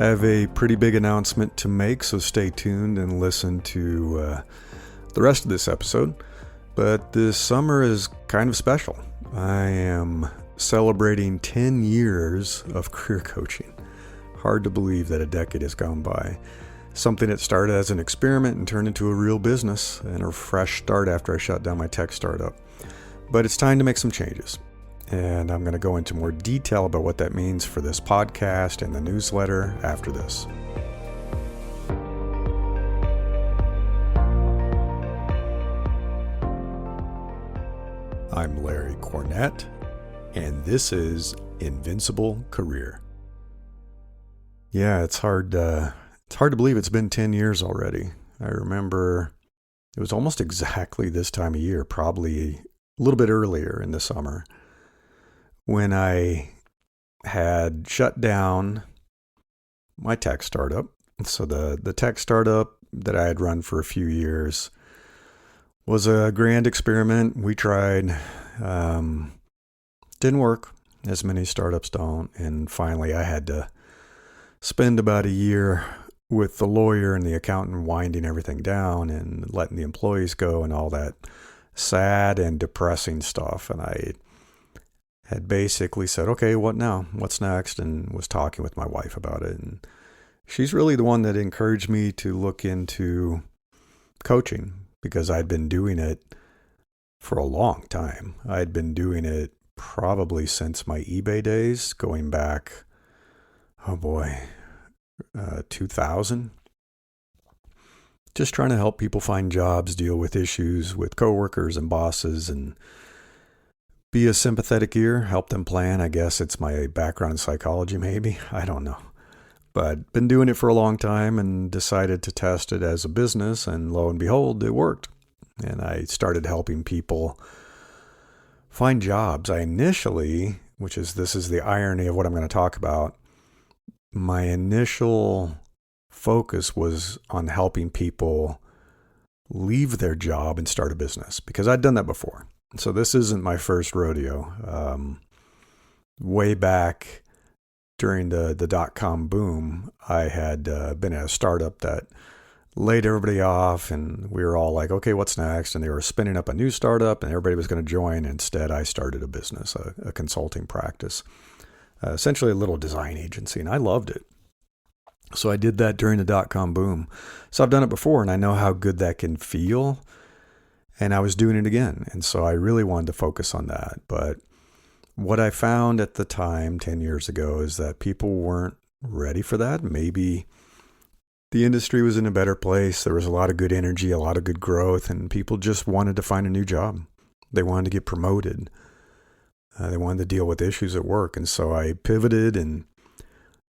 I have a pretty big announcement to make, so stay tuned and listen to the rest of this episode. But this summer is kind of special. I am celebrating 10 years of career coaching. Hard to believe that a decade has gone by. Something that started as an experiment and turned into a real business and a fresh start after I shut down my tech startup. But it's time to make some changes. And I'm going to go into more detail about what that means for this podcast and the newsletter after this. I'm Larry Cornett, and this is Invincible Career. Yeah, it's hard to believe it's been 10 years already. I remember it was almost exactly this time of year, probably a little bit earlier in the summer, when I had shut down my tech startup. So the tech startup that I had run for a few years was a grand experiment. We tried, didn't work, as many startups don't. And finally I had to spend about a year with the lawyer and the accountant winding everything down and letting the employees go and all that sad and depressing stuff. And I had basically said, okay, what now? What's next? And was talking with my wife about it. And she's really the one that encouraged me to look into coaching because I'd been doing it for a long time. I'd been doing it probably since my eBay days, going back, 2000. Just trying to help people find jobs, deal with issues with coworkers and bosses, and be a sympathetic ear, help them plan. I guess it's my background in psychology, maybe. I don't know. But been doing it for a long time and decided to test it as a business, and lo and behold, it worked. And I started helping people find jobs. I initially, this is the irony of what I'm going to talk about, my initial focus was on helping people leave their job and start a business because I'd done that before. So this isn't my first rodeo. Way back during the dot-com boom, I had been at a startup that laid everybody off, and we were all like, okay, what's next? And they were spinning up a new startup, and everybody was going to join. Instead, I started a business, a consulting practice, essentially a little design agency, and I loved it. So I did that during the dot-com boom. So I've done it before, and I know how good that can feel. And I was doing it again. And so I really wanted to focus on that. But what I found at the time, 10 years ago, is that people weren't ready for that. Maybe the industry was in a better place. There was a lot of good energy, a lot of good growth, and people just wanted to find a new job. They wanted to get promoted. They wanted to deal with issues at work. And so I pivoted and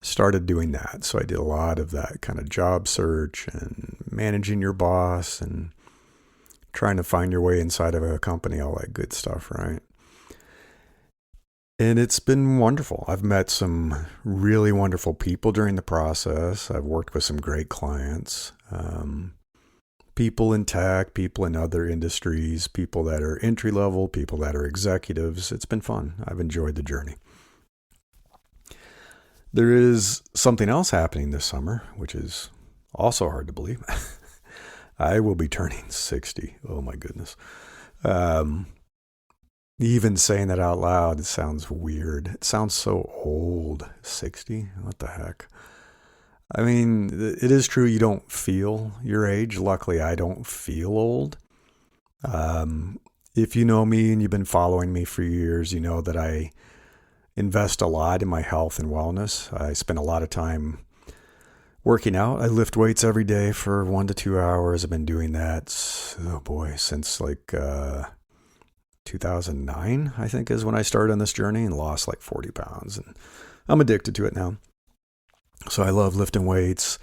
started doing that. So I did a lot of that kind of job search and managing your boss and trying to find your way inside of a company, all that good stuff, right? And it's been wonderful. I've met some really wonderful people during the process. I've worked with some great clients, people in tech, people in other industries, people that are entry level, people that are executives. It's been fun. I've enjoyed the journey. There is something else happening this summer, which is also hard to believe. I will be turning 60. Oh my goodness. Even saying that out loud, it sounds weird. It sounds so old. 60? What the heck? I mean, it is true you don't feel your age. Luckily, I don't feel old. If you know me and you've been following me for years, you know that I invest a lot in my health and wellness. I spend a lot of time working out. I lift weights every day for 1 to 2 hours. I've been doing that, since 2009, I think is when I started on this journey, and lost like 40 pounds. And I'm addicted to it now. So I love lifting weights.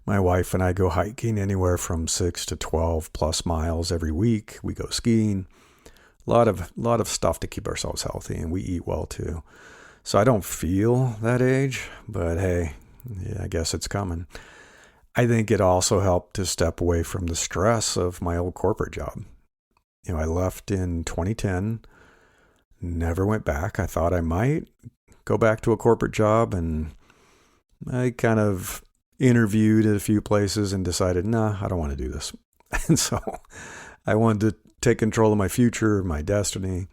My wife and I go hiking anywhere from 6 to 12 plus miles every week. We go skiing. A lot of stuff to keep ourselves healthy, and we eat well too. So I don't feel that age, but hey, yeah, I guess it's coming. I think it also helped to step away from the stress of my old corporate job. I left in 2010, never went back. I thought I might go back to a corporate job and I kind of interviewed at a few places and decided, nah, I don't want to do this. And so I wanted to take control of my future, my destiny.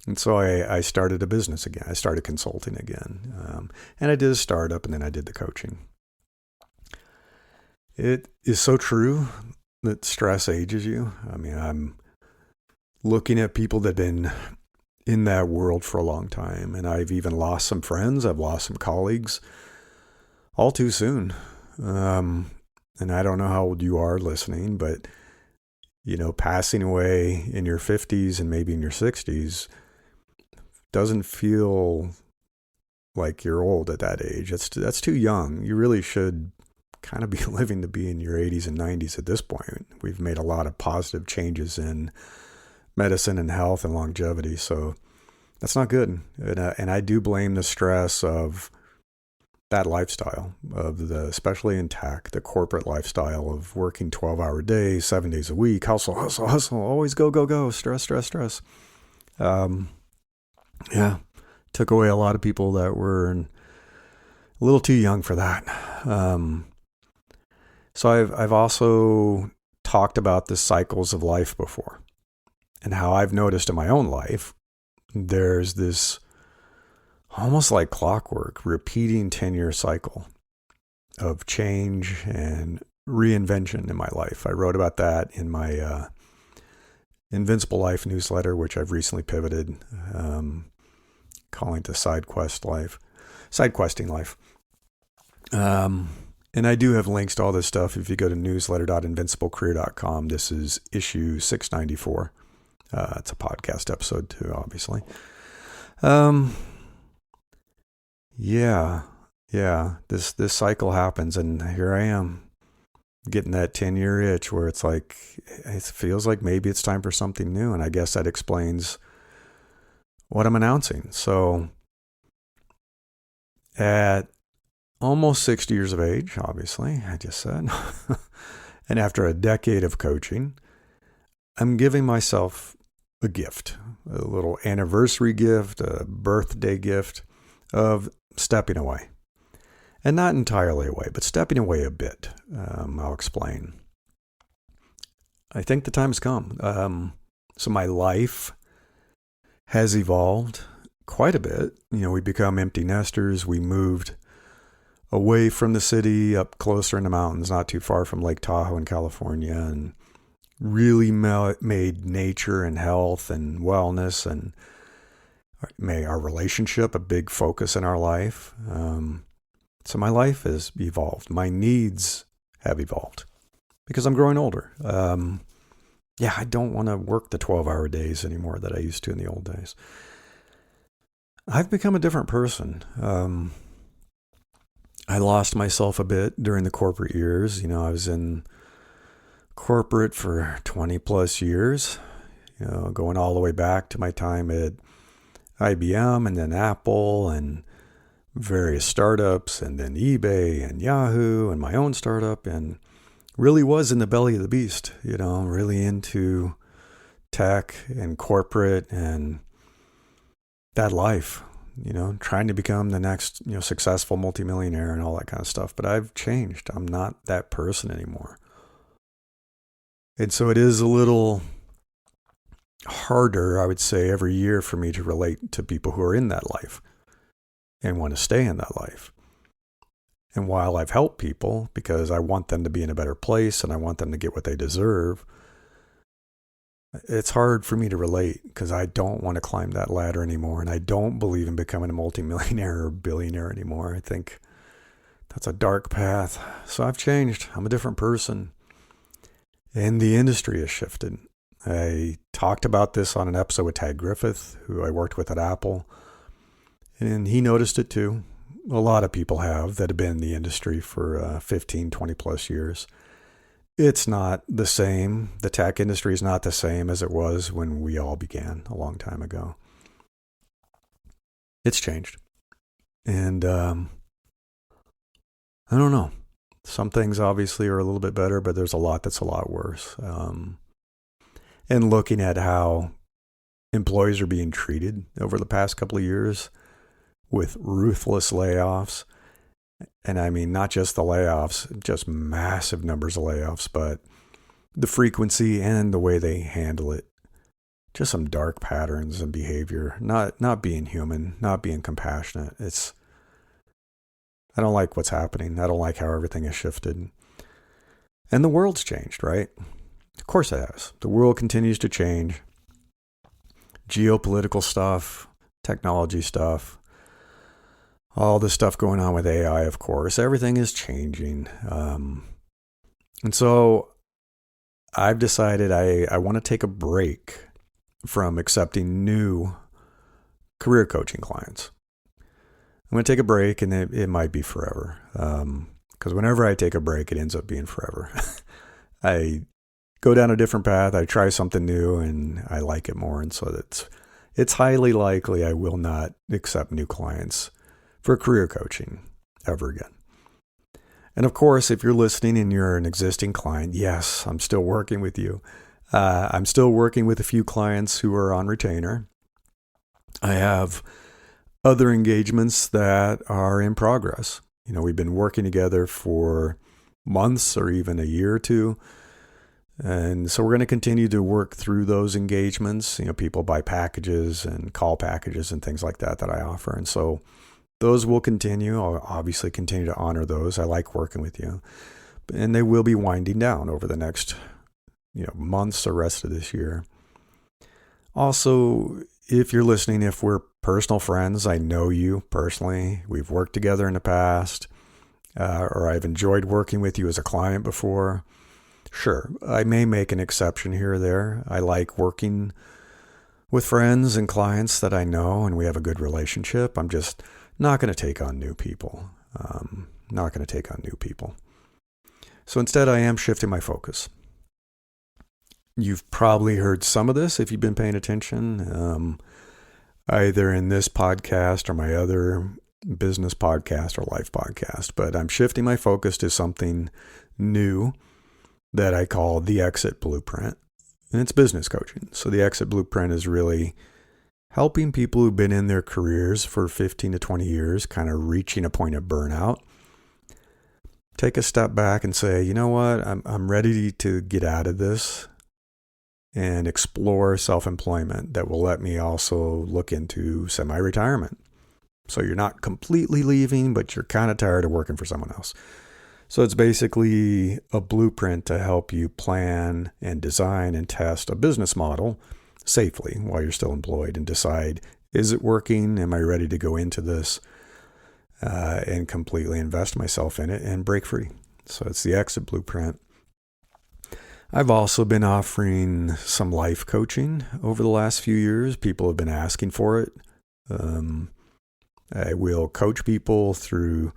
And so I started a business again. I started consulting again. And I did a startup, and then I did the coaching. It is so true that stress ages you. I mean, I'm looking at people that have been in that world for a long time, and I've even lost some friends. I've lost some colleagues all too soon. And I don't know how old you are listening, but, passing away in your 50s and maybe in your 60s doesn't feel like you're old at that age. That's too young. You really should kind of be living to be in your 80s and 90s at this point. We've made a lot of positive changes in medicine and health and longevity, so that's not good. And I do blame the stress of that lifestyle, especially in tech, the corporate lifestyle of working 12-hour days, 7 days a week, hustle, hustle, hustle, always go, go, go, stress, stress, stress. Yeah, took away a lot of people that were a little too young for that. So I've also talked about the cycles of life before, and how I've noticed in my own life, there's this almost like clockwork, repeating 10-year cycle of change and reinvention in my life. I wrote about that in my Invincible Life newsletter, which I've recently pivoted, calling it the Sidequesting Life. And I do have links to all this stuff if you go to newsletter.invinciblecareer.com. This is issue 694. It's a podcast episode too, obviously. Yeah. This cycle happens, and here I am getting that 10-year itch where it's like, it feels like maybe it's time for something new. And I guess that explains what I'm announcing. So at almost 60 years of age, obviously, I just said, and after a decade of coaching, I'm giving myself a gift, a little anniversary gift, a birthday gift of stepping away. And not entirely away, but stepping away a bit. I'll explain. I think the time has come. So my life has evolved quite a bit. We become empty nesters. We moved away from the city, up closer in the mountains, not too far from Lake Tahoe in California, and really made nature and health and wellness and made our relationship a big focus in our life. So my life has evolved. My needs have evolved because I'm growing older. I don't want to work the 12-hour days anymore that I used to in the old days. I've become a different person. I lost myself a bit during the corporate years. I was in corporate for 20 plus years, going all the way back to my time at IBM and then Apple and various startups and then eBay and Yahoo and my own startup, and really was in the belly of the beast, really into tech and corporate and that life, trying to become the next, successful multimillionaire and all that kind of stuff. But I've changed. I'm not that person anymore. And so it is a little harder, I would say, every year for me to relate to people who are in that life and want to stay in that life. And while I've helped people because I want them to be in a better place and I want them to get what they deserve, it's hard for me to relate because I don't want to climb that ladder anymore. And I don't believe in becoming a multimillionaire or billionaire anymore. I think that's a dark path. So I've changed. I'm a different person. And the industry has shifted. I talked about this on an episode with Tad Griffith, who I worked with at Apple. And he noticed it too. A lot of people have that have been in the industry for 15, 20 plus years. It's not the same. The tech industry is not the same as it was when we all began a long time ago. It's changed. And I don't know. Some things obviously are a little bit better, but there's a lot that's a lot worse. And looking at how employees are being treated over the past couple of years with ruthless layoffs And I mean, not just the layoffs, just massive numbers of layoffs, but the frequency and the way they handle it. Just some dark patterns and behavior, not being human, not being compassionate. I don't like what's happening. I don't like how everything has shifted. And the world's changed, right? Of course it has. The world continues to change. Geopolitical stuff, technology stuff, all this stuff going on with AI, of course. Everything is changing. And so I've decided I want to take a break from accepting new career coaching clients. I'm going to take a break, and it might be forever. Because whenever I take a break, it ends up being forever. I go down a different path. I try something new, and I like it more. And so it's highly likely I will not accept new clients for career coaching ever again. And of course, if you're listening and you're an existing client, yes, I'm still working with you. I'm still working with a few clients who are on retainer. I have other engagements that are in progress. We've been working together for months or even a year or two. And so we're going to continue to work through those engagements. People buy packages and call packages and things like that I offer. And so those will continue. I'll obviously continue to honor those. I like working with you. And they will be winding down over the next months or rest of this year. Also, if you're listening, if we're personal friends, I know you personally, we've worked together in the past, or I've enjoyed working with you as a client before, sure, I may make an exception here or there. I like working with friends and clients that I know and we have a good relationship. I'm just not going to take on new people. So instead, I am shifting my focus. You've probably heard some of this if you've been paying attention, either in this podcast or my other business podcast or life podcast. But I'm shifting my focus to something new that I call the Exit Blueprint. And it's business coaching. So the Exit Blueprint is really helping people who've been in their careers for 15 to 20 years, kind of reaching a point of burnout, take a step back and say, you know what, I'm ready to get out of this and explore self-employment that will let me also look into semi-retirement. So you're not completely leaving, but you're kind of tired of working for someone else. So it's basically a blueprint to help you plan and design and test a business model safely while you're still employed and decide, is it working? Am I ready to go into this and completely invest myself in it and break free? So it's the Exit Blueprint. I've also been offering some life coaching over the last few years. People have been asking for it. I will coach people through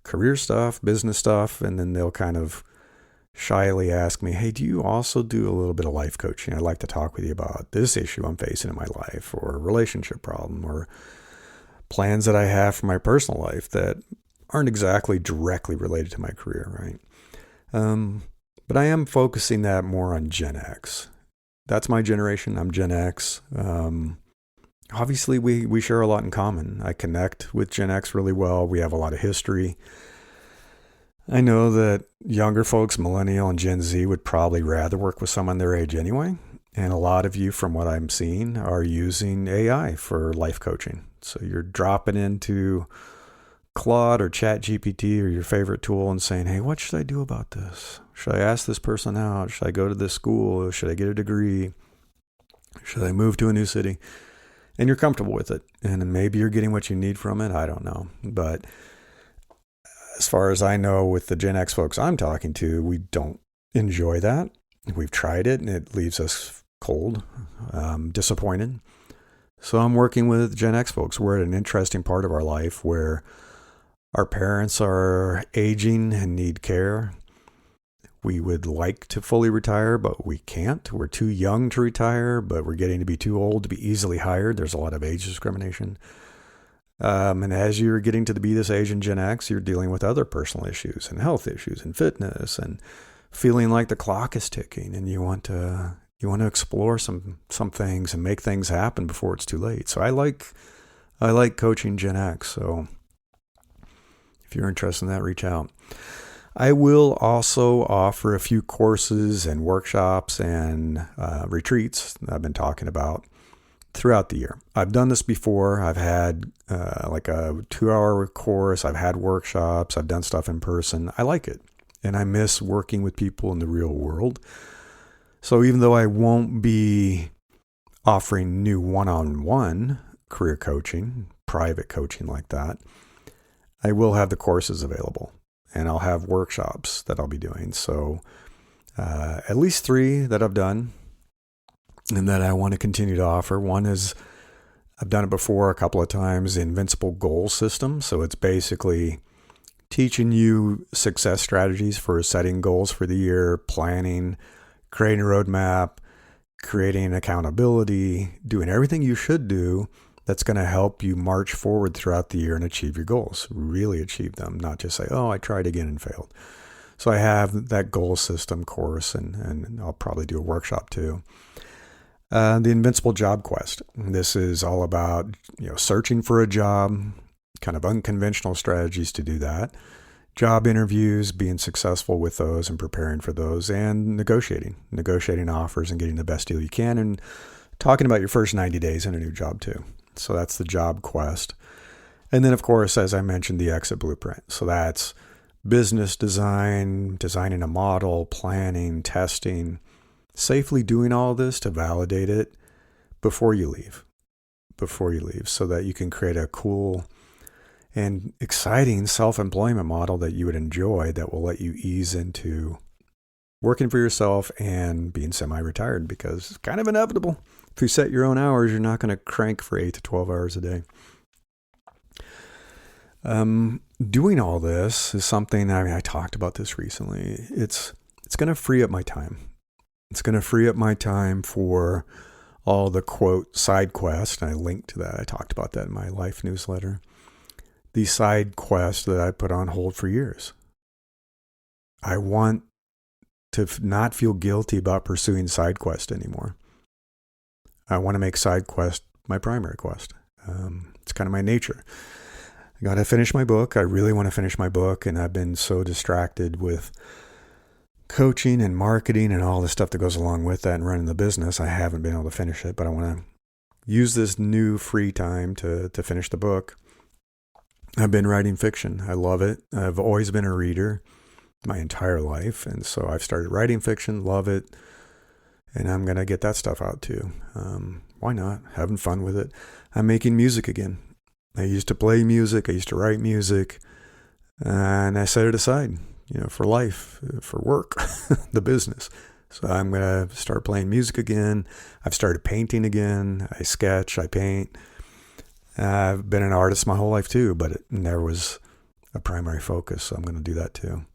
career stuff, business stuff, and then they'll kind of shyly ask me, hey, do you also do a little bit of life coaching? I'd like to talk with you about this issue I'm facing in my life, or a relationship problem, or plans that I have for my personal life that aren't exactly directly related to my career, right? But I am focusing that more on Gen X. That's my generation. I'm Gen X. Obviously, we share a lot in common. I connect with Gen X really well. We have a lot of history. I know that younger folks, Millennial and Gen Z, would probably rather work with someone their age anyway. And a lot of you, from what I'm seeing, are using AI for life coaching. So you're dropping into Claude or ChatGPT or your favorite tool and saying, hey, what should I do about this? Should I ask this person out? Should I go to this school? Should I get a degree? Should I move to a new city? And you're comfortable with it. And maybe you're getting what you need from it. I don't know. But as far as I know, with the Gen X folks I'm talking to, we don't enjoy that. We've tried it and it leaves us cold, disappointed. So I'm working with Gen X folks. We're at an interesting part of our life where our parents are aging and need care. We would like to fully retire, but we can't. We're too young to retire, but we're getting to be too old to be easily hired. There's a lot of age discrimination. And as you're getting to be this age in Gen X, you're dealing with other personal issues and health issues and fitness and feeling like the clock is ticking, and you want to explore some things and make things happen before it's too late. So I like coaching Gen X. So If you're interested in that, reach out. I will also offer a few courses and workshops and retreats that I've been talking about throughout the year. I've done this before. I've had like a 2-hour course. I've had workshops. I've done stuff in person. I like it. And I miss working with people in the real world. So even though I won't be offering new one-on-one career coaching, private coaching like that, I will have the courses available. And I'll have workshops that I'll be doing. So at least 3 that I've done and that I want to continue to offer. One is, I've done it before a couple of times, the Invincible Goal System. So it's basically teaching you success strategies for setting goals for the year, planning, creating a roadmap, creating accountability, doing everything you should do that's going to help you march forward throughout the year and achieve your goals, really achieve them, not just say, oh, I tried again and failed. So I have that goal system course, and I'll probably do a workshop too. The Invincible Job Quest. This is all about, searching for a job, kind of unconventional strategies to do that, job interviews, being successful with those and preparing for those, and negotiating offers and getting the best deal you can, and talking about your first 90 days in a new job too. So that's the Job Quest. And then, of course, as I mentioned, the Exit Blueprint. So that's business design, designing a model, planning, testing, safely doing all this to validate it before you leave, so that you can create a cool and exciting self-employment model that you would enjoy, that will let you ease into working for yourself and being semi-retired, because it's kind of inevitable. If you set your own hours, you're not going to crank for 8 to 12 hours a day. Doing all this is something, I talked about this recently. It's going to free up my time. It's going to free up my time for all the, quote, side quests. And I linked to that. I talked about that in my life newsletter. These side quests that I put on hold for years. I want to not feel guilty about pursuing side quest anymore. I want to make side quest my primary quest. It's kind of my nature. I got to finish my book. I really want to finish my book, and I've been so distracted with coaching and marketing and all the stuff that goes along with that and running the business. I haven't been able to finish it, but I want to use this new free time to finish the book. I've been writing fiction. I love it. I've always been a reader my entire life, and so I've started writing fiction, love it, and I'm going to get that stuff out too. Why not? Having fun with it. I'm making music again. I used to play music. I used to write music, and I set it aside, for life, for work, the business. So I'm going to start playing music again. I've started painting again. I sketch, I paint. I've been an artist my whole life too, but it never was a primary focus. So I'm going to do that too.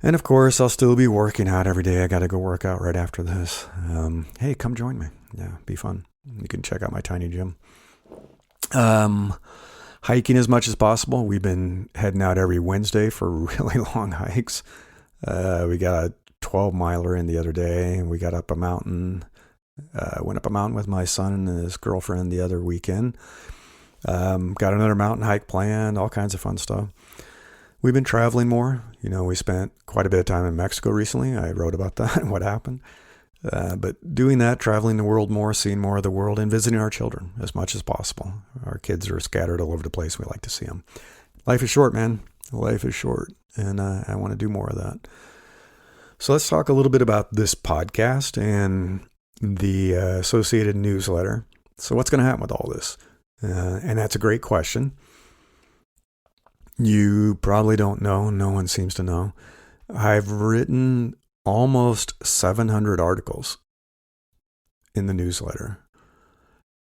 And of course, I'll still be working out every day. I got to go work out right after this. Hey, come join me. Yeah, be fun. You can check out my tiny gym. Hiking as much as possible. We've been heading out every Wednesday for really long hikes. We got a 12-miler in the other day, and we got up a mountain. Went up a mountain with my son and his girlfriend the other weekend. Got another mountain hike planned, all kinds of fun stuff. We've been traveling more. We spent quite a bit of time in Mexico recently. I wrote about that and what happened. But doing that, traveling the world more, seeing more of the world, and visiting our children as much as possible. Our kids are scattered all over the place. We like to see them. Life is short, man. Life is short, and I want to do more of that. So let's talk a little bit about this podcast and the associated newsletter. So what's going to happen with all this? And that's a great question. You probably don't know. No one seems to know. I've written almost 700 articles in the newsletter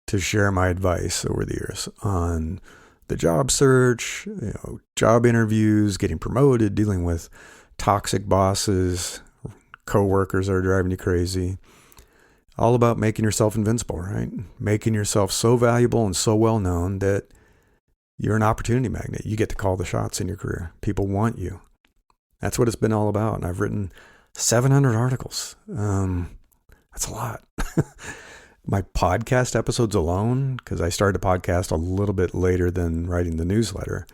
to share my advice over the years on the job search, job interviews, getting promoted, dealing with toxic bosses, coworkers that are driving you crazy. All about making yourself invincible, right? Making yourself so valuable and so well known that you're an opportunity magnet. You get to call the shots in your career. People want you. That's what it's been all about. And I've written 700 articles. That's a lot. My podcast episodes alone, because I started a podcast a little bit later than writing the newsletter,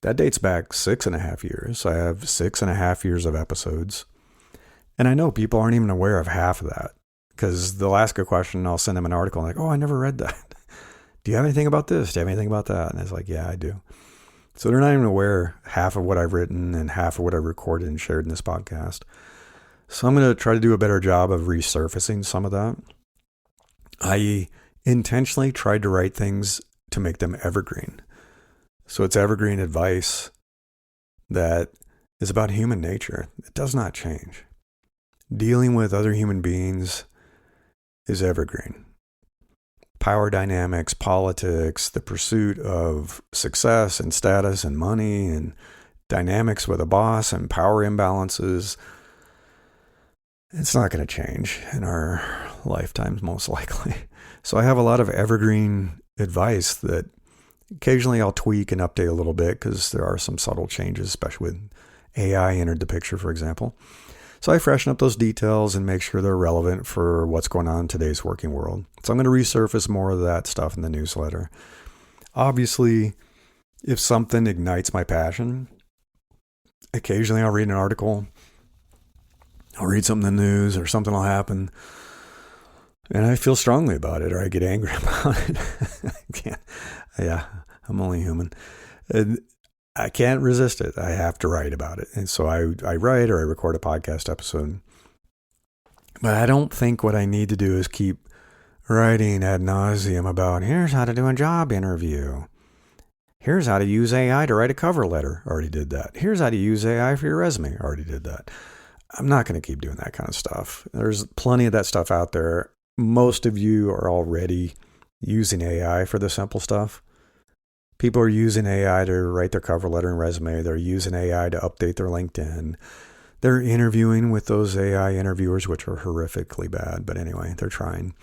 That dates back 6.5 years. I have 6.5 years of episodes. And I know people aren't even aware of half of that, because they'll ask a question and I'll send them an article and like, oh, I never read that. Do you have anything about this? Do you have anything about that? And it's like, yeah, I do. So they're not even aware half of what I've written and half of what I've recorded and shared in this podcast. So I'm going to try to do a better job of resurfacing some of that. I intentionally tried to write things to make them evergreen. So it's evergreen advice that is about human nature. It does not change. Dealing with other human beings is evergreen. Power dynamics, politics, the pursuit of success and status and money and dynamics with a boss and power imbalances, it's not going to change in our lifetimes, most likely. So I have a lot of evergreen advice that occasionally I'll tweak and update a little bit, because there are some subtle changes, especially with AI entered the picture, for example. So I freshen up those details and make sure they're relevant for what's going on in today's working world. So I'm going to resurface more of that stuff in the newsletter. Obviously, if something ignites my passion, occasionally I'll read an article, I'll read something in the news, or something will happen, and I feel strongly about it, or I get angry about it. I'm only human. And I can't resist it. I have to write about it. And so I write, or I record a podcast episode. But I don't think what I need to do is keep writing ad nauseum about, here's how to do a job interview. Here's how to use AI to write a cover letter. Already did that. Here's how to use AI for your resume. Already did that. I'm not going to keep doing that kind of stuff. There's plenty of that stuff out there. Most of you are already using AI for the simple stuff. People are using AI to write their cover letter and resume. They're using AI to update their LinkedIn. They're interviewing with those AI interviewers, which are horrifically bad. But anyway, they're trying.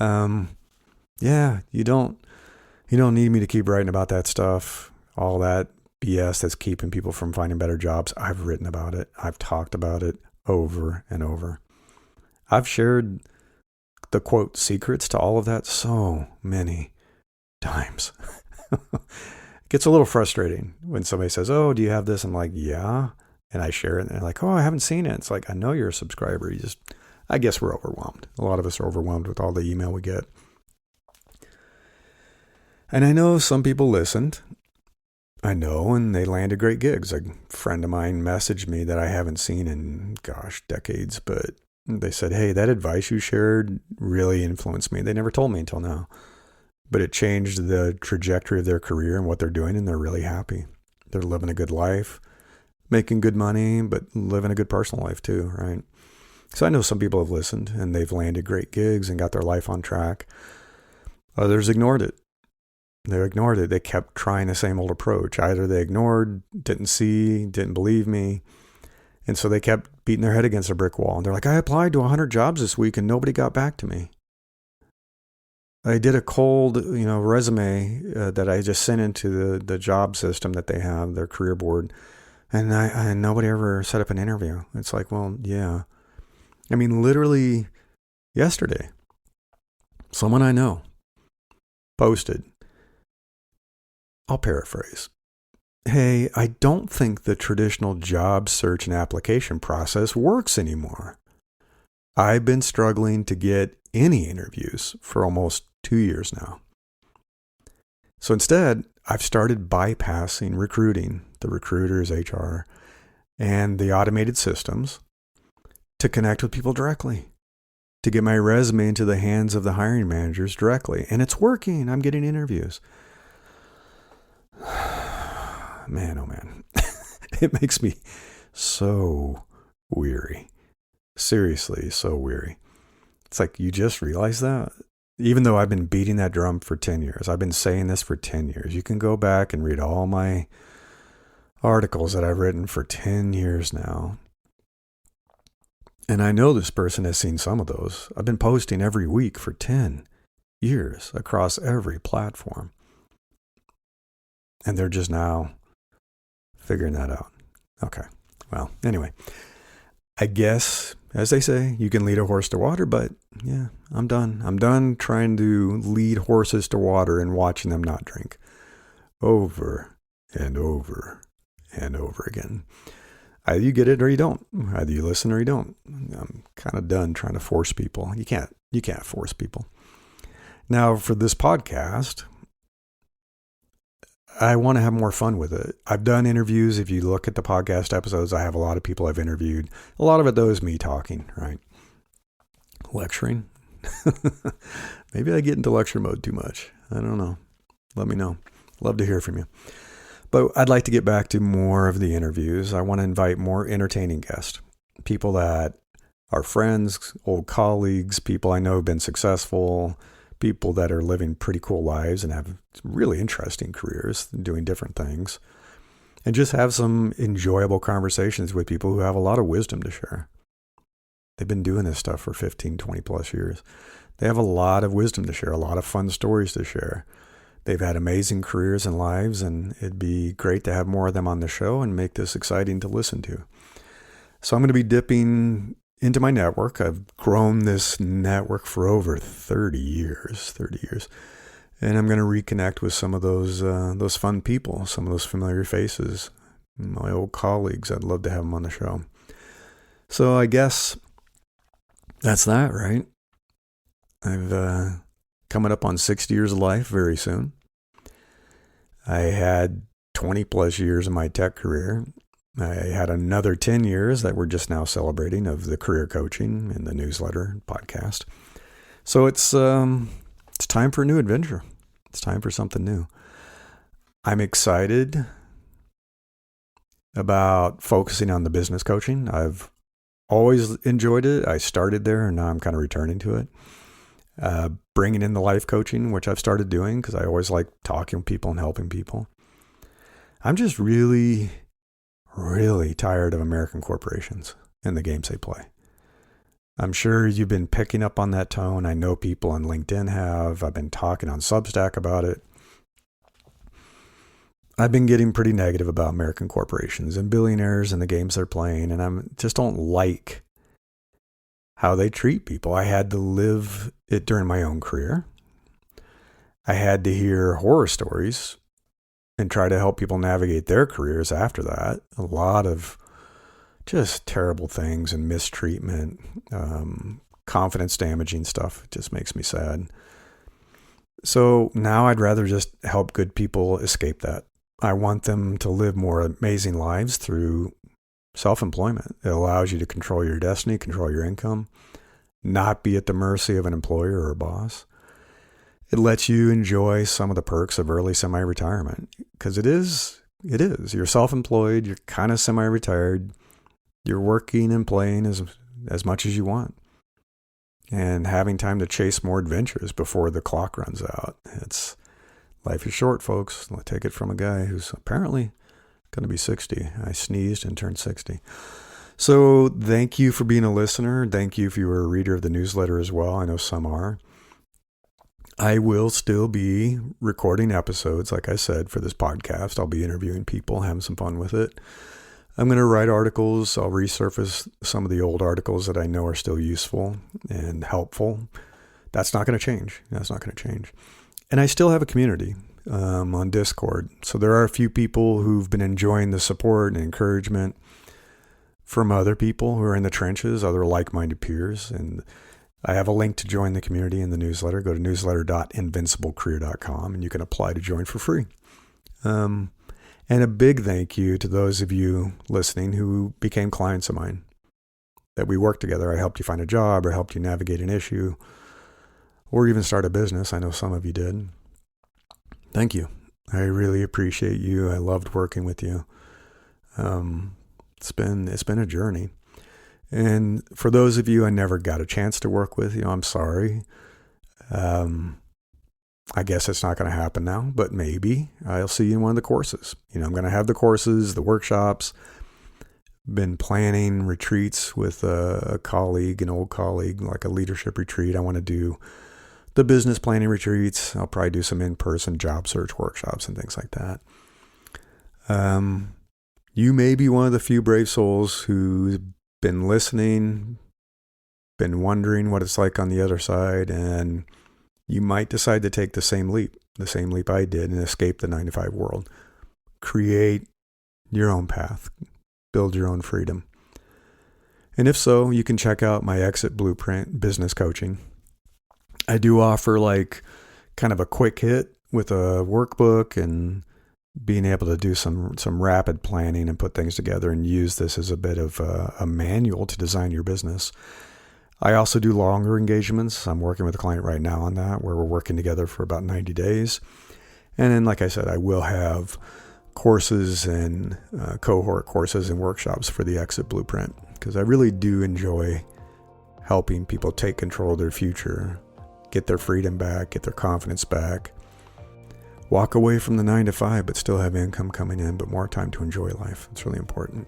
You don't need me to keep writing about that stuff. All that BS that's keeping people from finding better jobs. I've written about it. I've talked about it over and over. I've shared the quote secrets to all of that so many times. It gets a little frustrating when somebody says, oh, do you have this? I'm like, yeah. And I share it and they're like, oh, I haven't seen it. It's like, I know you're a subscriber. I guess we're overwhelmed. A lot of us are overwhelmed with all the email we get. And I know some people listened. I know, and they landed great gigs. A friend of mine messaged me that I haven't seen in, decades, but they said, hey, that advice you shared really influenced me. They never told me until now, but it changed the trajectory of their career and what they're doing, and they're really happy. They're living a good life, making good money, but living a good personal life too, right? So I know some people have listened, and they've landed great gigs and got their life on track. Others ignored it. They ignored it. They kept trying the same old approach. Either they ignored, didn't see, didn't believe me. And so they kept beating their head against a brick wall. And they're like, I applied to 100 jobs this week and nobody got back to me. I did a cold, resume that I just sent into the job system that they have, their career board. And nobody ever set up an interview. It's like, well, yeah. I mean, literally yesterday, someone I know posted, I'll paraphrase. Hey, I don't think the traditional job search and application process works anymore. I've been struggling to get any interviews for almost 2 years now. So instead, I've started bypassing recruiting, the recruiters, HR, and the automated systems to connect with people directly, to get my resume into the hands of the hiring managers directly. And it's working. I'm getting interviews. Man, oh man, it makes me so weary. Seriously, so weary. It's like, you just realize that? Even though I've been beating that drum for 10 years, I've been saying this for 10 years. You can go back and read all my articles that I've written for 10 years now. And I know this person has seen some of those. I've been posting every week for 10 years across every platform. And they're just now figuring that out. Okay. Well, anyway, I guess, as they say, you can lead a horse to water, but yeah, I'm done. I'm done trying to lead horses to water and watching them not drink over and over and over again. Either you get it or you don't. Either you listen or you don't. I'm kind of done trying to force people. You can't force people. Now, for this podcast, I want to have more fun with it. I've done interviews. If you look at the podcast episodes, I have a lot of people I've interviewed. A lot of it, though, is me talking, right? Lecturing. Maybe I get into lecture mode too much. I don't know. Let me know. Love to hear from you. But I'd like to get back to more of the interviews. I want to invite more entertaining guests, people that are friends, old colleagues, people I know have been successful, people that are living pretty cool lives and have really interesting careers, doing different things, and just have some enjoyable conversations with people who have a lot of wisdom to share. They've been doing this stuff for 15, 20 plus years. They have a lot of wisdom to share, a lot of fun stories to share. They've had amazing careers and lives, and it'd be great to have more of them on the show and make this exciting to listen to. So I'm going to be dipping into my network. I've grown this network for over 30 years, and I'm going to reconnect with some of those fun people, some of those familiar faces, my old colleagues. I'd love to have them on the show. So I guess that's that, right? I've coming up on 60 years of life very soon. I had 20 plus years of my tech career. I had another 10 years that we're just now celebrating of the career coaching and the newsletter podcast. So it's time for a new adventure. It's time for something new. I'm excited about focusing on the business coaching. I've always enjoyed it. I started there and now I'm kind of returning to it. Bringing in the life coaching, which I've started doing because I always like talking with people and helping people. I'm just really tired of American corporations and the games they play. I'm sure you've been picking up on that tone. I know people on LinkedIn have. I've been talking on Substack about it. I've been getting pretty negative about American corporations and billionaires and the games they're playing, and I just don't like how they treat people. I had to live it during my own career. I had to hear horror stories and try to help people navigate their careers after that. A lot of just terrible things and mistreatment, confidence damaging stuff. It just makes me sad. So now I'd rather just help good people escape that. I want them to live more amazing lives through self-employment. It allows you to control your destiny, control your income, not be at the mercy of an employer or a boss. It lets you enjoy some of the perks of early semi-retirement because it is. You're self-employed. You're kind of semi-retired. You're working and playing as much as you want and having time to chase more adventures before the clock runs out. Life is short, folks. I'll take it from a guy who's apparently going to be 60. I sneezed and turned 60. So thank you for being a listener. Thank you if you were a reader of the newsletter as well. I know some are. I will still be recording episodes, like I said, for this podcast. I'll be interviewing people, having some fun with it. I'm going to write articles. I'll resurface some of the old articles that I know are still useful and helpful. That's not going to change. And I still have a community on Discord. So there are a few people who've been enjoying the support and encouragement from other people who are in the trenches, other like-minded peers. And I have a link to join the community in the newsletter. Go to newsletter.invinciblecareer.com and you can apply to join for free. And a big thank you to those of you listening who became clients of mine, that we worked together. I helped you find a job or helped you navigate an issue or even start a business. I know some of you did. Thank you. I really appreciate you. I loved working with you. It's been a journey. And for those of you I never got a chance to work with, I'm sorry. I guess it's not going to happen now, but maybe I'll see you in one of the courses. I'm going to have the courses, the workshops. Been planning retreats with a colleague, an old colleague, like a leadership retreat. I want to do the business planning retreats. I'll probably do some in-person job search workshops and things like that. You may be one of the few brave souls who's been listening, been wondering what it's like on the other side, and you might decide to take the same leap I did and escape the 9-to-5 world. create your own path, build your own freedom. And if so, you can check out my Exit Blueprint business coaching. I do offer like kind of a quick hit with a workbook and being able to do some rapid planning and put things together and use this as a bit of a manual to design your business. I also do longer engagements. I'm working with a client right now on that, where we're working together for about 90 days. And then, like I said, I will have courses and cohort courses and workshops for the Exit Blueprint, because I really do enjoy helping people take control of their future, get their freedom back, get their confidence back, walk away from the 9-to-5, but still have income coming in, but more time to enjoy life. It's really important.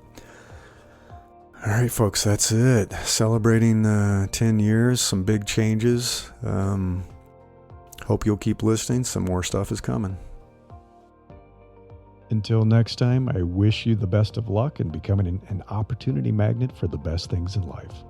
All right, folks, that's it. Celebrating 10 years, some big changes. Hope you'll keep listening. Some more stuff is coming. Until next time, I wish you the best of luck in becoming an opportunity magnet for the best things in life.